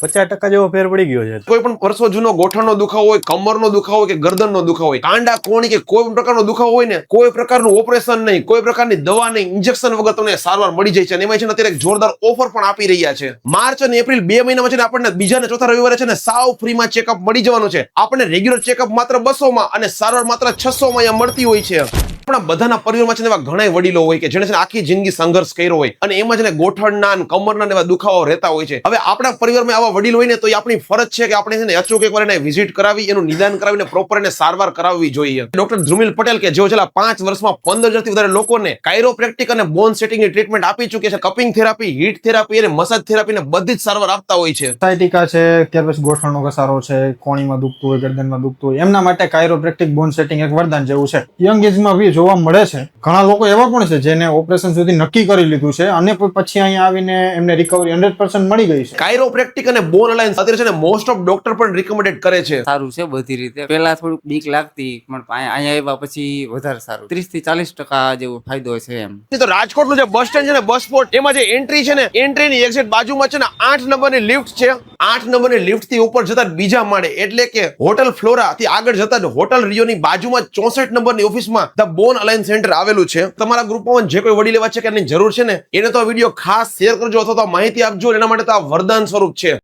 50% જેવો ફેર પડી ગયો છે. કોઈ પણ વર્ષો જૂનો ગોઠણનો દુખાવો હોય, કમરનો દુખાવો હોય કે ગરદનનો દુખાવો હોય, કાંડા કોણી કે કોઈ પણ પ્રકારનો દુખાવો હોય ને, કોઈ પ્રકારનું ઓપરેશન નહીં, કોઈ પ્રકારની દવા નહીં, ઇન્જેક્શન વગર તમને સારવાર મળી જાય છે. અને એમાં છે ને અત્યારે એક જોરદાર ઓફર પણ આપી રહ્યા છે. માર્ચ અને એપ્રિલ 2 મહિનામાં છે ને આપણને બીજા ને ચોથા રવિવારે છે ને સાવ ફ્રીમાં ચેકઅપ મળી જવાનું છે. આપણને રેગ્યુલર ચેકઅપ માત્ર 200 માં અને સારવાર માત્ર 600 માં અહીંયા મળતી હોય છે. આપણા બધાના પરિવારમાં છે ને એવા ઘણા વડીલો હોય કે જેને છે ને આખી જિંદગી સંઘર્ષ કર્યો હોય અને એમાં છે ને ગોઠણના અને કમરના એવા દુખાવો રહેતા હોય છે. હવે આપણા પરિવારમાં આવા વડીલ હોય ને તો એ આપણી ફરજ છે કે આપણે છે ને અચૂક એકવાર એને વિઝિટ કરાવી, એનું નિદાન કરાવીને પ્રોપર એને સારવાર કરાવવી જોઈએ. ડોક્ટર ધ્રુમિલ પટેલ કે જેઓ છેલ્લા 5 વર્ષમાં 15,000 થી વધારે લોકોને કાયરોપ્રેક્ટિક અને બોન સેટિંગની ટ્રીટમેન્ટ આપી ચૂક્યા છે. કપિંગ થેરાપી, હીટ થેરાપી અને મસાજ થેરાપી ને બધી જ સારવાર આપતા હોય છે. સાયટિકા છે, ત્યાર પછી ગોઠણનો ઘસારો છે, કોણીમાં દુખતું હોય, ગરદનમાં દુખતું હોય, એમના માટે કાયરોપ્રેક્ટિક બોન સેટિંગ એક વરદાન જેવું છે. યંગ એજમાં બી જોવા મળે છે. ઘણા લોકો એવા પણ છે જેને ઓપરેશન સુધી નક્કી કરી લીધું છે અને પછી અહીંયા આવીને એમને રિકવરી 100% મળી ગઈ છે. કાયરોપ્રેક્ટિક અને બોન અલાયન્સ અત્યારે છે ને મોસ્ટ ઓફ ડોક્ટર પણ રિકમેન્ડેડ કરે છે. સારું છે બધી રીતે. પેલા થોડુંક બીક લાગતી પણ અહીંયા આવ્યા પછી વધારે સારું. 30 થી 40% જેવો ફાયદો છે એમ. તો રાજકોટનું જે બસ સ્ટેન્ડ છે ને, બસ સ્પોટ, એમાં જે એન્ટ્રી છે ને, એન્ટ્રીની એક્ઝેક્ટ બાજુમાં છે ને 8 નંબરની લિફ્ટ છે. 8 નંબરની લિફ્ટ થી ઉપર જતા બીજા માળે એટલે કે હોટલ ફ્લોરા થી આગળ જતા હોટલ રિયોની બાજુમાં 64 નંબરની ઓફિસમાં ધ બોન અલાયન્સ સેન્ટર આવેલું છે. તમારા ગ્રુપમાં જે કોઈ વડીલ એવા છે કે એની જરૂર છે ને, એને તો આ વિડીયો ખાસ શેર કરજો અથવા તો માહિતી આપજો. એના માટે તો આ વરદાન સ્વરૂપ છે.